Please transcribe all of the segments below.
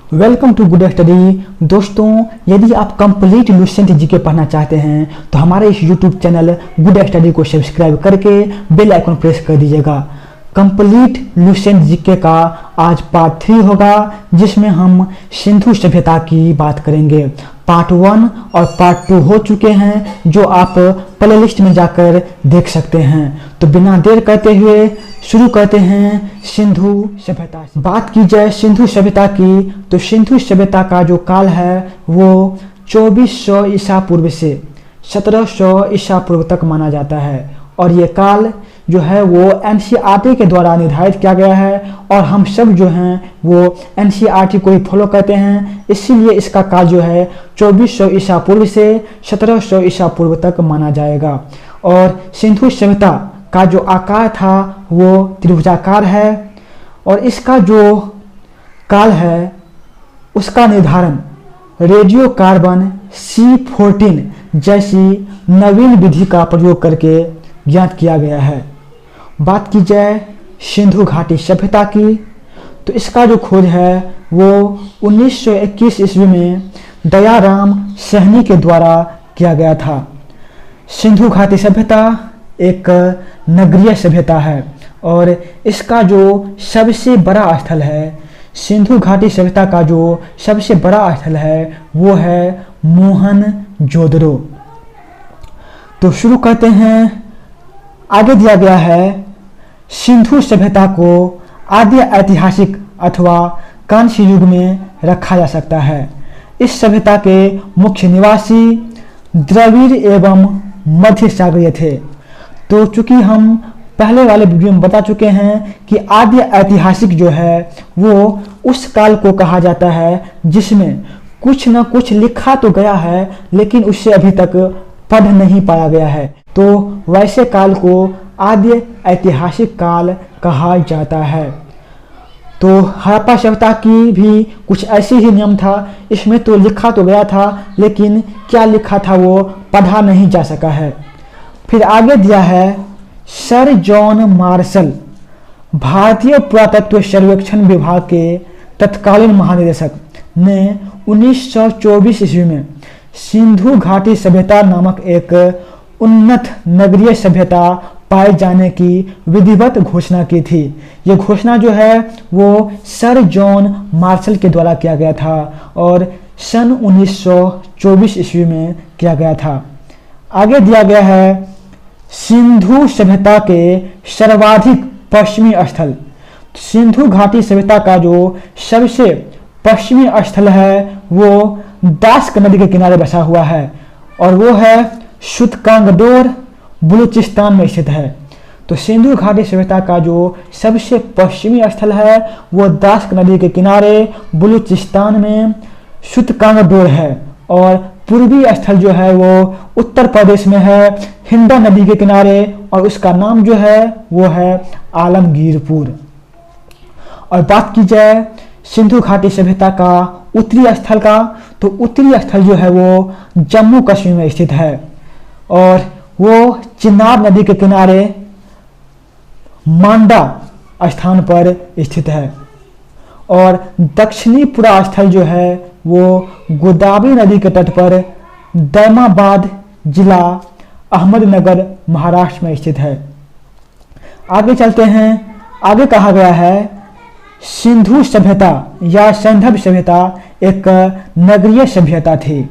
Welcome to good study. दोस्तों, यदि आप कंप्लीट लुसेंट जीके पढ़ना चाहते हैं तो हमारे इस यूट्यूब चैनल गुड स्टडी को सब्सक्राइब करके बेल आइकन प्रेस कर दीजिएगा। कंप्लीट लुसेंट जीके का आज पार्ट 3 होगा, जिसमें हम सिंधु सभ्यता की बात करेंगे। पार्ट 1 और पार्ट 2 हो चुके हैं, जो आप प्लेलिस्ट में जाकर देख सकते हैं। तो बिना देर करते हुए शुरू करते हैं सिंधु सभ्यता से। बात की जाए सिंधु सभ्यता की, तो सिंधु सभ्यता का जो काल है वो 2400 ईसा पूर्व से 1700 ईसा पूर्व तक माना जाता है। और ये काल जो है वो एनसीईआरटी के द्वारा निर्धारित किया गया है, और हम सब जो हैं वो एनसीईआरटी को ही फॉलो करते हैं। इसीलिए इसका काल जो है 2400 ईसा पूर्व से 1700 ईसा पूर्व तक माना जाएगा। और सिंधु सभ्यता का जो आकार था वो त्रिभुजाकार है, और इसका जो काल है उसका निर्धारण रेडियो कार्बन C14 जैसी नवीन विधि का प्रयोग करके ज्ञात किया गया है। बात की जाए सिंधु घाटी सभ्यता की, तो इसका जो खोज है वो 1921 ईस्वी में दयाराम सहनी के द्वारा किया गया था। सिंधु घाटी सभ्यता एक नगरीय सभ्यता है, और इसका जो सबसे बड़ा स्थल है, सिंधु घाटी सभ्यता का जो सबसे बड़ा स्थल है वो है मोहनजोदड़ो। तो शुरू करते हैं। आगे दिया गया है सिंधु सभ्यता को आद्य ऐतिहासिक अथवा कांस्य युग में रखा जा सकता है। इस सभ्यता के मुख्य निवासी द्रविड़ एवं मध्य सागरीय थे। तो चूंकि हम पहले वाले वीडियो में बता चुके हैं कि आद्य ऐतिहासिक जो है वो उस काल को कहा जाता है जिसमें कुछ न कुछ लिखा तो गया है, लेकिन उससे अभी तक पढ़ नहीं पाया गया है। तो वैसे काल को आद्य ऐतिहासिक काल कहा जाता है। तो हड़प्पा सभ्यता की भी कुछ ऐसी ही नियम था। इसमें तो लिखा तो गया था, लेकिन क्या लिखा था वो पढ़ा नहीं जा सका है। फिर आगे दिया है सर जॉन मार्शल, भारतीय पुरातत्व सर्वेक्षण विभाग के तत्कालीन महानिदेशक, ने 1924 ईस्वी में सिंधु घाटी सभ्यता नामक एक उन्नत नगरीय सभ्यता पाए जाने की विधिवत घोषणा की थी। ये घोषणा जो है वो सर जॉन मार्शल के द्वारा किया गया था, और सन 1924 ईस्वी में किया गया था। आगे दिया गया है सिंधु सभ्यता के सर्वाधिक पश्चिमी स्थल। सिंधु घाटी सभ्यता का जो सबसे पश्चिमी स्थल है वो दास्क नदी के किनारे बसा हुआ है, और वो है सुतकांगडोर, बलूचिस्तान में स्थित है। तो सिंधु घाटी सभ्यता का जो सबसे पश्चिमी स्थल है वो दास्क नदी के किनारे बलूचिस्तान में सुतकांगडोर है, और पूर्वी स्थल जो है वो उत्तर प्रदेश में है, हिंदा नदी के किनारे, और उसका नाम जो है वो है आलमगीरपुर। और बात की जाए सिंधु घाटी सभ्यता का उत्तरी स्थल का, तो उत्तरी स्थल जो है वो जम्मू कश्मीर में स्थित है, और वो चिनाब नदी के किनारे मांडा स्थान पर स्थित है। और दक्षिणी पूरा स्थल जो है वो गोदावरी नदी के तट पर दैमाबाद जिला अहमदनगर महाराष्ट्र में स्थित है। आगे चलते हैं। आगे कहा गया है सिंधु सभ्यता या सैंधव सभ्यता एक नगरीय सभ्यता थी।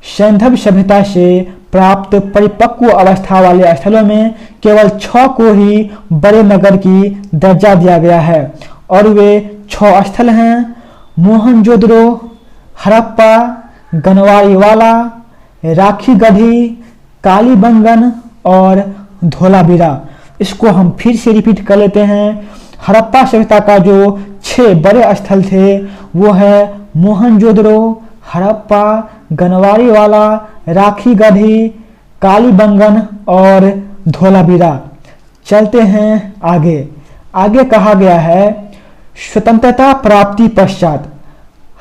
सैंधव सभ्यता से प्राप्त परिपक्व अवस्था वाले स्थलों में केवल 6 को ही बड़े नगर की दर्जा दिया गया है, और वे 6 स्थल हैं मोहनजोदड़ो, हड़प्पा, गनवारीवाला, राखीगढ़ी, कालीबंगन और धोलावीरा। इसको हम फिर से रिपीट कर लेते हैं। हड़प्पा सभ्यता का जो 6 बड़े स्थल थे वो है मोहनजोदड़ो, हड़प्पा, गनवारीवाला, राखीगढ़ी, कालीबंगन और धोलावीरा। चलते हैं आगे। आगे कहा गया है स्वतंत्रता प्राप्ति पश्चात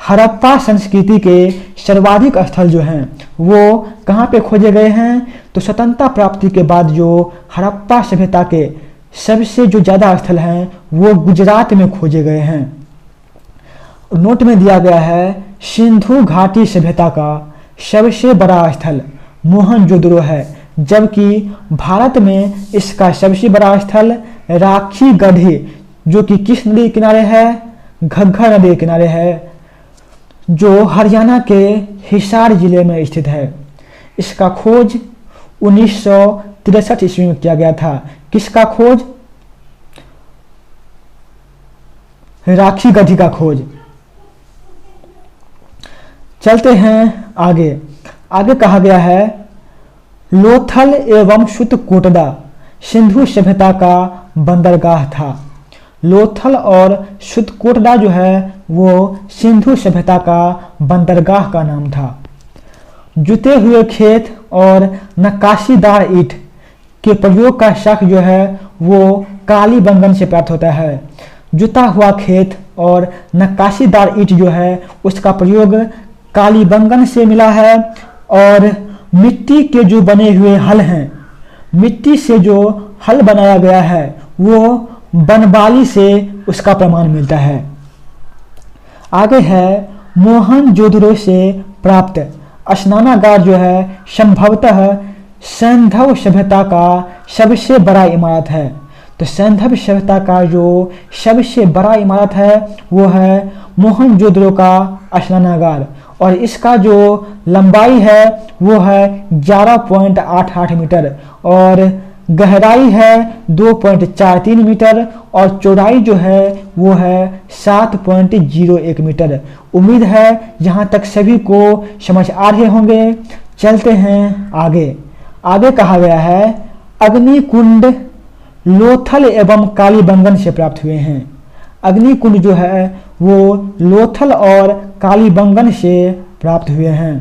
हड़प्पा संस्कृति के सर्वाधिक स्थल जो हैं वो कहाँ पे खोजे गए हैं, तो स्वतंत्रता प्राप्ति के बाद जो हड़प्पा सभ्यता के सबसे जो ज़्यादा स्थल हैं वो गुजरात में खोजे गए हैं। नोट में दिया गया है सिंधु घाटी सभ्यता का सबसे बड़ा स्थल मोहनजोदड़ो है, जबकि भारत में इसका सबसे बड़ा स्थल राखी गढ़ी जो कि किस नदी के किनारे है, घग्गर नदी के किनारे है, जो हरियाणा के हिसार जिले में स्थित है। इसका खोज 1963 ईस्वी में किया गया था। किसका खोज? राखी गढ़ी का खोज। चलते हैं आगे। आगे कहा गया है लोथल एवं सुतकोटदा सिंधु सभ्यता का बंदरगाह था। लोथल और सुतकोटदा जो है वो सिंधु सभ्यता का बंदरगाह का नाम था। जुते हुए खेत और नक्काशीदार ईंट के प्रयोग का शक जो है वो कालीबंगन से प्राप्त होता है। जुता हुआ खेत और नक्काशीदार ईंट जो है उसका प्रयोग कालीबंगन से मिला है। और मिट्टी के जो बने हुए हल हैं, मिट्टी से जो हल बनाया गया है वो बनबाली से उसका प्रमाण मिलता है। आगे है मोहनजोदड़ो से प्राप्त स्नानागार जो है संभवतः सैंधव सभ्यता का सबसे बड़ा इमारत है। तो सैंधव सभ्यता का जो सबसे बड़ा इमारत है वो है मोहनजोदड़ो का स्नानागार, और इसका जो लंबाई है वो है 11.88 मीटर और गहराई है 2.43 मीटर और चौड़ाई जो है वो है 7.01 मीटर। उम्मीद है यहाँ तक सभी को समझ आ रहे होंगे। चलते हैं आगे। आगे कहा गया है अग्निकुंड लोथल एवं कालीबंगन से प्राप्त हुए हैं। अग्निकुंड जो है वो लोथल और कालीबंगन से प्राप्त हुए हैं।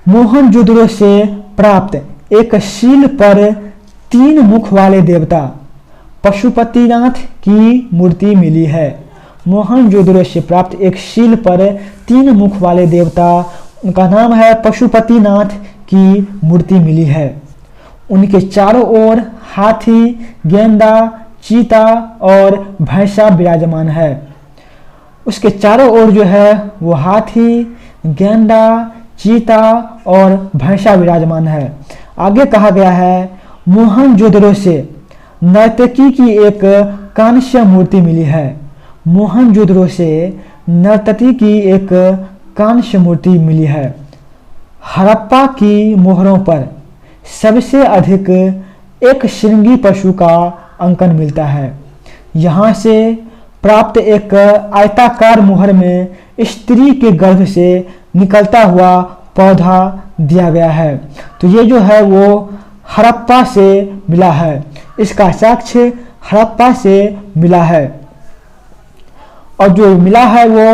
मोहनजोदड़ो से प्राप्त एक शील पर 3 मुख वाले देवता पशुपतिनाथ की मूर्ति मिली है। मोहनजोदड़ो से प्राप्त एक शील पर 3 मुख वाले देवता, उनका नाम है पशुपतिनाथ की मूर्ति मिली है। उनके चारों ओर हाथी, गेंडा, चीता और भैंसा विराजमान है। उसके चारों ओर जो है वो हाथी, गेंडा, चीता और भैंसा विराजमान है। आगे कहा गया है मोहनजोदड़ो से नर्तकी की एक कांस्य मूर्ति मिली है। मोहनजोदड़ो से नर्तकी की एक कांस्य मूर्ति मिली है। हड़प्पा की मोहरों पर सबसे अधिक एक श्रृंगी पशु का अंकन मिलता है। यहाँ से प्राप्त एक आयताकार मोहर में स्त्री के गर्भ से निकलता हुआ पौधा दिया गया है। तो ये जो है वो हड़प्पा से मिला है। इसका साक्ष्य हड़प्पा से मिला है और जो मिला है वो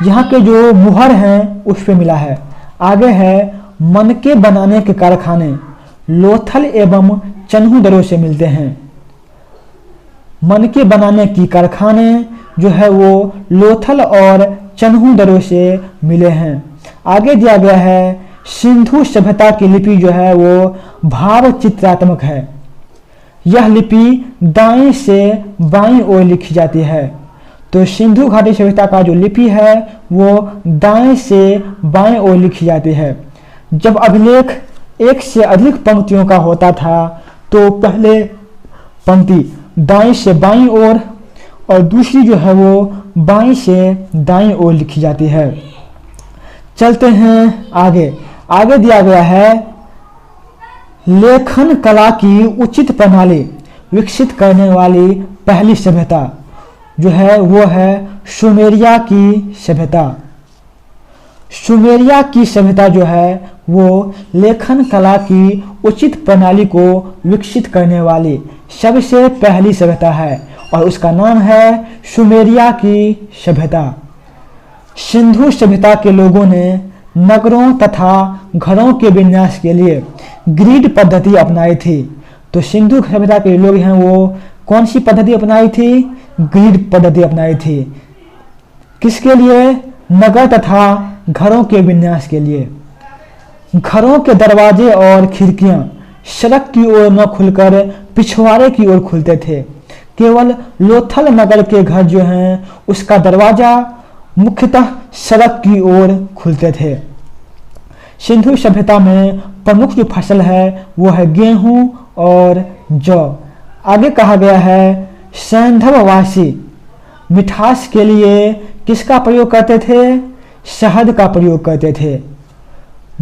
यहाँ के जो मुहर हैं उस पे मिला है। आगे है मनके बनाने के कारखाने लोथल एवं चन्हूदड़ो से मिलते हैं। मनके बनाने की कारखाने जो है वो लोथल और चन्हूदड़ो से मिले हैं। आगे दिया गया है सिंधु सभ्यता की लिपि जो है वो भाव चित्रात्मक है। यह लिपि दाएं से बाईं ओर लिखी जाती है। तो सिंधु घाटी सभ्यता का जो लिपि है वो दाएं से बाएं ओर लिखी जाती है। जब अभिलेख एक से अधिक पंक्तियों का होता था तो पहले पंक्ति दाएं से बाईं ओर और दूसरी जो है वो बाईं से दाईं ओर लिखी जाती है। चलते हैं आगे। आगे दिया गया है लेखन कला की उचित प्रणाली विकसित करने वाली पहली सभ्यता जो है वो है सुमेरिया की सभ्यता। सुमेरिया की सभ्यता जो है वो लेखन कला की उचित प्रणाली को विकसित करने वाली सबसे पहली सभ्यता है और उसका नाम है सुमेरिया की सभ्यता। सिंधु सभ्यता के लोगों ने नगरों तथा घरों के विन्यास के लिए ग्रिड पद्धति अपनाई थी। तो सिंधु सभ्यता के लोग हैं वो कौन सी पद्धति अपनाई थी? ग्रिड पद्धति अपनाई थी। किसके लिए? नगर तथा घरों के विन्यास के लिए। घरों के दरवाजे और खिड़कियां सड़क की ओर न खुलकर पिछवाड़े की ओर खुलते थे। केवल लोथल नगर के घर जो हैं उसका दरवाजा मुख्यतः सड़क की ओर खुलते थे। सिंधु सभ्यता में प्रमुख जो फसल है वो है गेहूं और जौ। आगे कहा गया है सैंधववासी मिठास के लिए किसका प्रयोग करते थे? शहद का प्रयोग करते थे।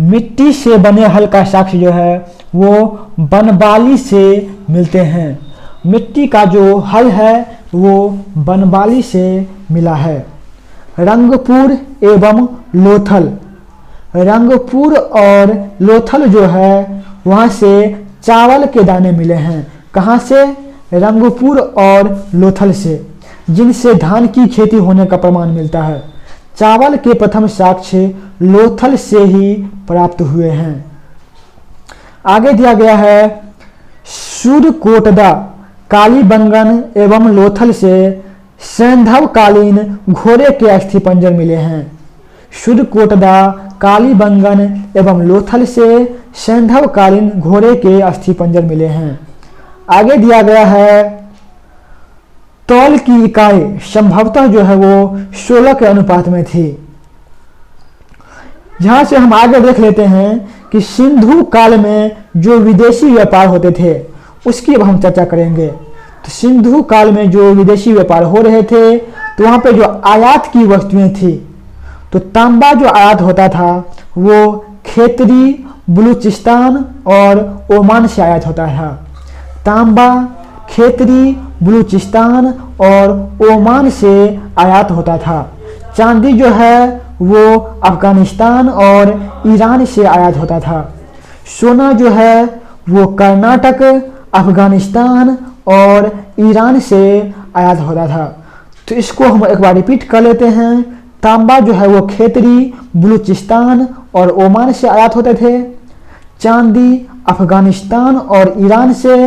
मिट्टी से बने हल का साक्ष्य जो है वो बनबाली से मिलते हैं। मिट्टी का जो हल है वो बनबाली से मिला है। रंगपुर एवं लोथल, रंगपुर और लोथल जो है वहाँ से चावल के दाने मिले हैं। कहाँ से? रंगपुर और लोथल से, जिनसे धान की खेती होने का प्रमाण मिलता है। चावल के प्रथम साक्ष्य लोथल से ही प्राप्त हुए हैं। आगे दिया गया है सूर्यकोटदा कालीबंगन एवं लोथल से सैंधवकालीन घोड़े के अस्थिपंजर मिले हैं। सूर्यकोटदा कालीबंगन एवं लोथल से सैंधवकालीन घोड़े के अस्थिपंजर मिले हैं। आगे दिया गया है तौल की इकाई संभवतः जो है वो 16 के अनुपात में थी। यहां से हम आगे देख लेते हैं कि सिंधु काल में जो विदेशी व्यापार होते थे उसकी अब हम चर्चा करेंगे। तो सिंधु काल में जो विदेशी व्यापार हो रहे थे तो वहां पे जो आयात की वस्तुएं थी, तो तांबा जो आयात होता था वो खेतरी, बलूचिस्तान और ओमान से आयात होता था। तांबा खेतरी, बलूचिस्तान और ओमान से आयात होता था। चांदी जो है वो अफगानिस्तान और ईरान से आयात होता था। सोना जो है वो कर्नाटक, अफगानिस्तान और ईरान से आयात होता था। तो इसको हम एक बार रिपीट कर लेते हैं। तांबा जो है वो खेतरी, बलूचिस्तान और ओमान से आयात होते थे। चांदी अफगानिस्तान और ईरान से,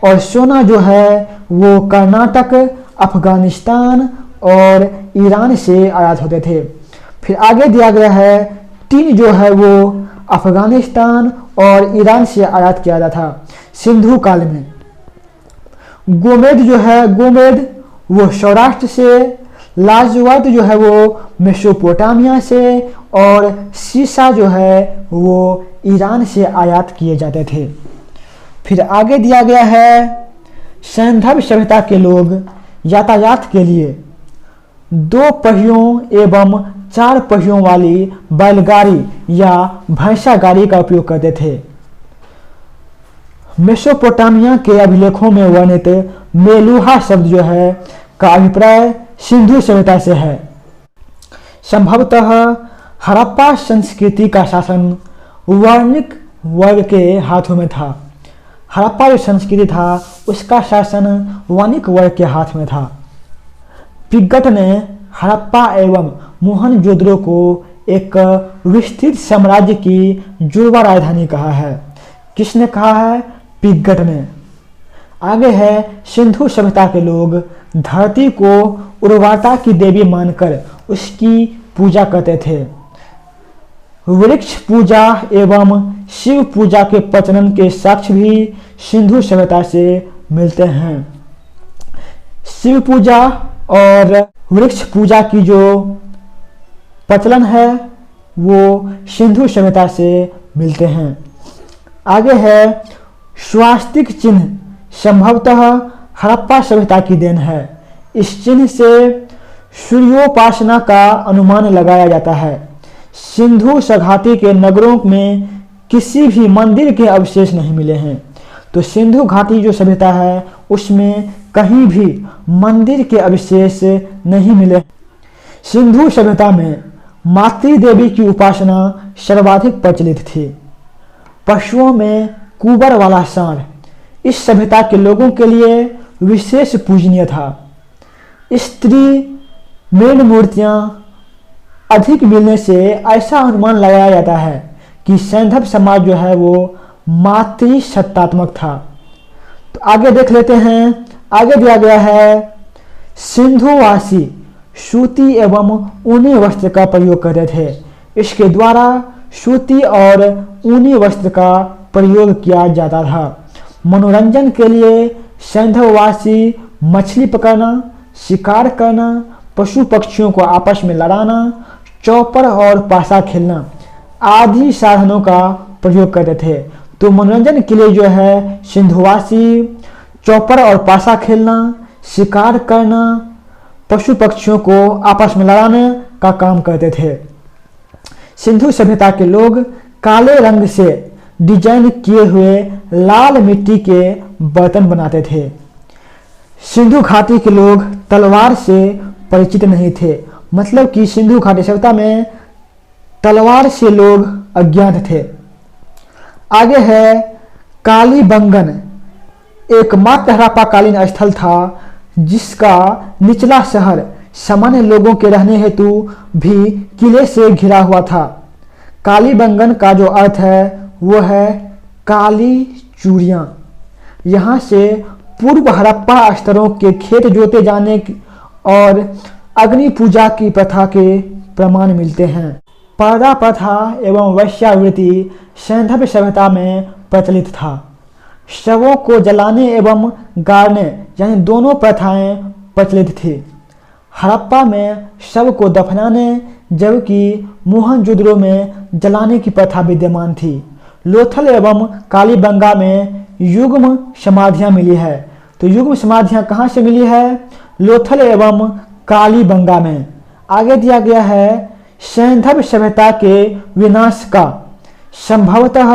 और सोना जो है वो कर्नाटक, अफगानिस्तान और ईरान से आयात होते थे। फिर आगे दिया गया है टीन जो है वो अफगानिस्तान और ईरान से आयात किया जाता था सिंधु काल में। गोमेद जो है, गोमेद वो सौराष्ट्र से, लाजवत जो है वो मेसोपोटामिया से, और सीसा जो है वो ईरान से आयात किए जाते थे। फिर आगे दिया गया है सैंधव सभ्यता के लोग यातायात के लिए 2 पहियों एवं 4 पहियों वाली बैलगाड़ी या भैंसा गाड़ी का उपयोग करते थे। मेसोपोटामिया के अभिलेखों में वर्णित मेलुहा शब्द जो है का अभिप्राय सिंधु सभ्यता से है। संभवतः हड़प्पा संस्कृति का शासन वर्णिक वर्ग के हाथों में था। हड़प्पा जो संस्कृति था उसका शासन वणिक वर्ग के हाथ में था। पिगट ने हड़प्पा एवं मोहनजोदड़ो को एक विस्तृत साम्राज्य की जुड़वा राजधानी कहा है। किसने कहा है? पिगट ने। आगे है सिंधु सभ्यता के लोग धरती को उर्वरता की देवी मानकर उसकी पूजा करते थे। वृक्ष पूजा एवं शिव पूजा के प्रचलन के साक्ष्य भी सिंधु सभ्यता से मिलते हैं। शिव पूजा और वृक्ष पूजा की जो प्रचलन है वो सिंधु सभ्यता से मिलते हैं। आगे है स्वास्तिक चिन्ह संभवतः हड़प्पा सभ्यता की देन है। इस चिन्ह से सूर्योपासना का अनुमान लगाया जाता है। सिंधु सघाती के नगरों में किसी भी मंदिर के अवशेष नहीं मिले हैं। तो सिंधु घाटी जो सभ्यता है उसमें कहीं भी मंदिर के अवशेष नहीं मिले। सिंधु सभ्यता में मातृ देवी की उपासना सर्वाधिक प्रचलित थी। पशुओं में कुबर वाला सांड इस सभ्यता के लोगों के लिए विशेष पूजनीय था। स्त्री मेन मूर्तियां अधिक मिलने से ऐसा अनुमान लगाया जाता है कि सैंधव समाज जो है वो मातृ सत्तात्मक था। तो आगे देख लेते हैं। आगे दिया गया है सिंधुवासी सूती एवं ऊनी वस्त्र का प्रयोग करते थे। इसके द्वारा सूती और ऊनी वस्त्र का प्रयोग किया जाता था। मनोरंजन के लिए सैंधववासी मछली पकड़ना, शिकार करना, पशु पक्षियों को आपस में लड़ाना, चौपर और पासा खेलना आदि साधनों का प्रयोग करते थे। तो मनोरंजन के लिए जो है सिंधुवासी चौपर और पासा खेलना, शिकार करना, पशु पक्षियों को आपस में लड़ाने का काम करते थे। सिंधु सभ्यता के लोग काले रंग से डिजाइन किए हुए लाल मिट्टी के बर्तन बनाते थे। सिंधु घाटी के लोग तलवार से परिचित नहीं थे, मतलब कि सिंधु घाटी सभ्यता में तलवार से लोग अज्ञात थे। आगे है कालीबंगन, एकमात्र हड़प्पाकालीन स्थल था जिसका निचला शहर सामान्य लोगों के रहने हेतु भी किले से घिरा हुआ था। कालीबंगन का जो अर्थ है वो है काली चूड़ियाँ। यहाँ से पूर्व हड़प्पा स्तरों के खेत जोते जाने और अग्नि पूजा की प्रथा के प्रमाण मिलते हैं। पर्दा प्रथा एवं वेश्यावृत्ति सैंधव सभ्यता में प्रचलित था। शवों को जलाने एवं गाड़ने यानी दोनों प्रथाएं प्रचलित थी। हड़प्पा में शव को दफनाने जबकि मोहनजोदड़ो में जलाने की प्रथा विद्यमान थी। लोथल एवं कालीबंगा में युग्म समाधियां मिली है। तो युग्म समाधियां कहाँ से मिली है? लोथल एवं कालीबंगा में। आगे दिया गया है सैंधव सभ्यता के विनाश का संभवतः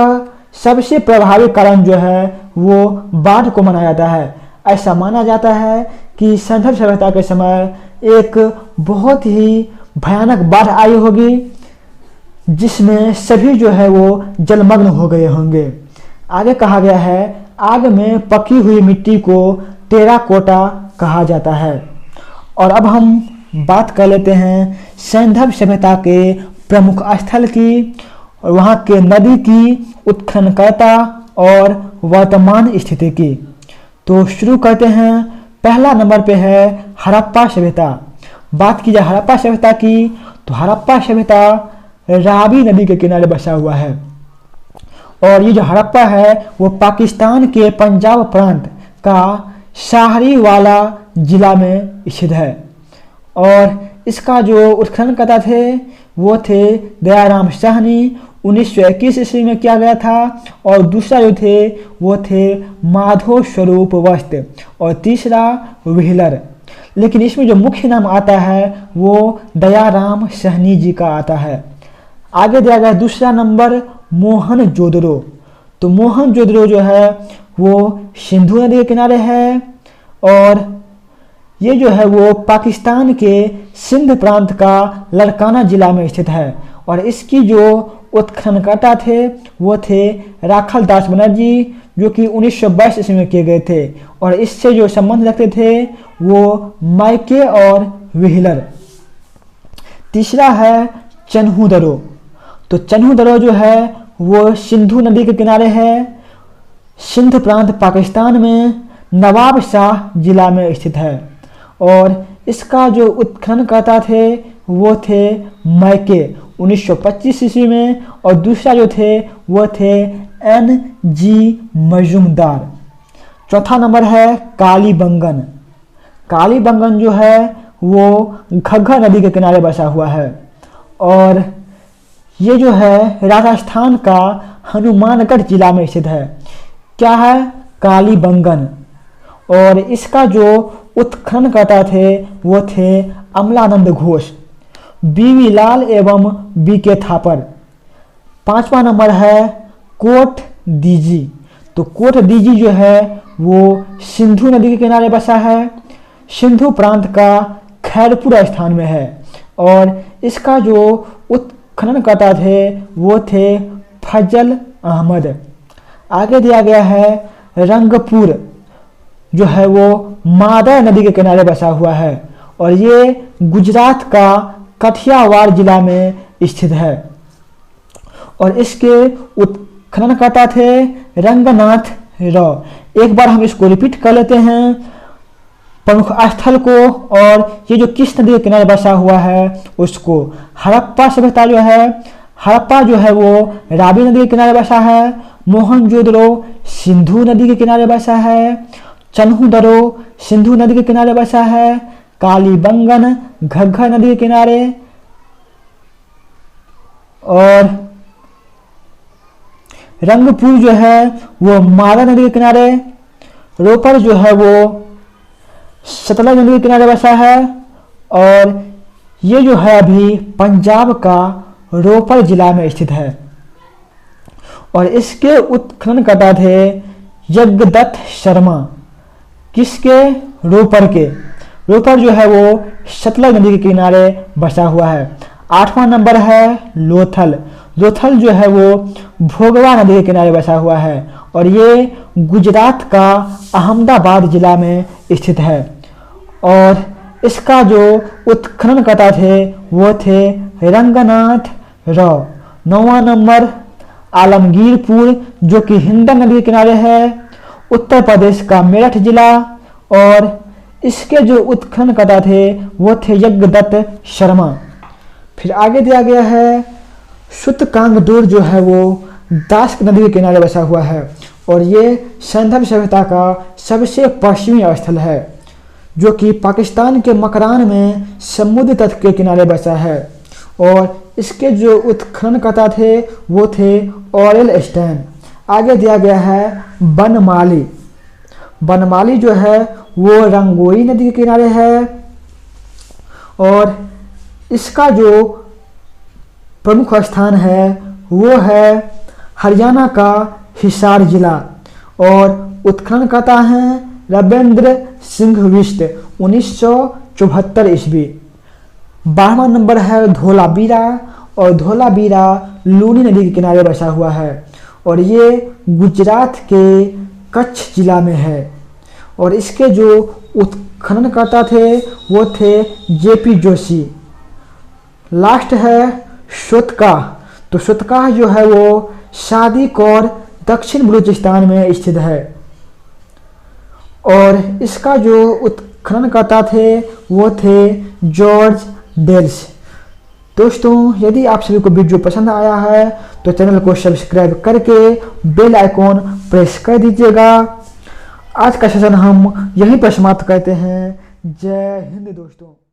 सबसे प्रभावी कारण जो है वो बाढ़ को माना जाता है। ऐसा माना जाता है कि सैंधव सभ्यता के समय एक बहुत ही भयानक बाढ़ आई होगी जिसमें सभी जो है वो जलमग्न हो गए होंगे। आगे कहा गया है आग में पकी हुई मिट्टी को टेराकोटा कहा जाता है। और अब हम बात कर लेते हैं सैंधव सभ्यता के प्रमुख स्थल की और वहाँ के नदी की उत्खननकर्ता और वर्तमान स्थिति की। तो शुरू करते हैं। पहला नंबर पे है हड़प्पा सभ्यता। बात की जाए हड़प्पा सभ्यता की तो हड़प्पा सभ्यता रावी नदी के किनारे बसा हुआ है और ये जो हड़प्पा है वो पाकिस्तान के पंजाब प्रांत का शाहरीवाला जिला में स्थित है। और इसका जो उत्खननकर्ता थे वो थे दयाराम साहनी, 1921 ईस्वी में किया गया था। और दूसरा जो थे वो थे माधो स्वरूप वस्त और तीसरा व्हीलर। लेकिन इसमें जो मुख्य नाम आता है वो दयाराम साहनी जी का आता है। आगे दिया गया दूसरा नंबर मोहनजोदड़ो। तो मोहनजोदड़ो जो है वो सिंधु नदी के किनारे है और ये जो है वो पाकिस्तान के सिंध प्रांत का लड़काना जिला में स्थित है। और इसकी जो उत्खननकर्ता थे वो थे राखल दास बनर्जी जो कि 1922 ईस्वी में किए गए थे। और इससे जो संबंध रखते थे वो माइके और व्हीलर। तीसरा है चन्हूदरो। तो चन्हूदरो जो है वो सिंधु नदी के किनारे है, सिंध प्रांत पाकिस्तान में नवाब शाह जिला में स्थित है। और इसका जो उत्खननकर्ता थे वो थे माइके 1925 ईस्वी में। और दूसरा जो थे वो थे NG मजूमदार। चौथा नंबर है कालीबंगन। कालीबंगन जो है वो घग्गर नदी के किनारे बसा हुआ है और ये जो है राजस्थान का हनुमानगढ़ जिला में स्थित है। क्या है? कालीबंगन। और इसका जो उत्खननकर्ता थे वो थे अमलानंद घोष, BV लाल एवं BK थापर। पांचवा नंबर है कोट दीजी। तो कोट दीजी जो है वो सिंधु नदी के किनारे बसा है, सिंधु प्रांत का खैरपुर स्थान में है। और इसका जो उत्खननकर्ता थे वो थे फजल अहमद। आगे दिया गया है रंगपुर जो है वो मादर नदी के किनारे बसा हुआ है और ये गुजरात का कठियावाड़ जिला में स्थित है। और इसके उत्खननकर्ता थे रंगनाथ राव। एक बार हम इसको रिपीट कर लेते हैं प्रमुख स्थल को और ये जो किस नदी के किनारे बसा हुआ है उसको। हड़प्पा सभ्यता जो है, हड़प्पा जो है वो रावी नदी के किनारे बसा है। मोहनजोदड़ो सिंधु नदी के किनारे बसा है। चन्हू दरो सिंधु नदी के किनारे बसा है। कालीबंगन घग्गर नदी के किनारे। और रंगपुर जो है वो मारा नदी के किनारे। रोपर जो है वो सतलज नदी के किनारे बसा है। और ये जो है अभी पंजाब का रोपर जिला में स्थित है। और इसके उत्खननकर्ता थे यज्ञदत्त शर्मा। किसके? रोपर के। रोपर जो है वो सतलज नदी के किनारे बसा हुआ है। 8वां नंबर है लोथल। लोथल जो है वो भोगवा नदी के किनारे बसा हुआ है और ये गुजरात का अहमदाबाद जिला में स्थित है। और इसका जो उत्खननकर्ता थे वो थे रंगनाथ राव। 9वां नंबर आलमगीरपुर जो कि हिंडन नदी के किनारे है, उत्तर प्रदेश का मेरठ जिला। और इसके जो उत्खननकर्ता थे वो थे यज्ञदत्त शर्मा। फिर आगे दिया गया है सूतकांगदुर जो है वो दास्क नदी के किनारे बसा हुआ है और ये सिंधु सभ्यता का सबसे पश्चिमी स्थल है जो कि पाकिस्तान के मकरान में समुद्र तट के किनारे बसा है। और इसके जो उत्खननकर्ता थे वो थे ऑरेल स्टैन। आगे दिया गया है बनमाली। बनमाली जो है वो रंगोई नदी के किनारे है और इसका जो प्रमुख स्थान है वो है हरियाणा का हिसार जिला। और उत्खननकर्ता हैं रविंद्र सिंह बिष्ट 1974 ईस्वी। 12वां नंबर है धोलावीरा और धोलावीरा लूनी नदी के किनारे बसा हुआ है और ये गुजरात के कच्छ जिला में है। और इसके जो उत्खननकर्ता थे वो थे जेपी जोशी। लास्ट है सोतका। तो सोतका जो है वो सादिक और दक्षिण बलूचिस्तान में स्थित है और इसका जो उत्खननकर्ता थे वो थे जॉर्ज डेल्स। दोस्तों यदि आप सभी को वीडियो पसंद आया है तो चैनल को सब्सक्राइब करके बेल आइकॉन प्रेस कर दीजिएगा। आज का सेशन हम यहीं पर समाप्त करते हैं। जय हिंद दोस्तों।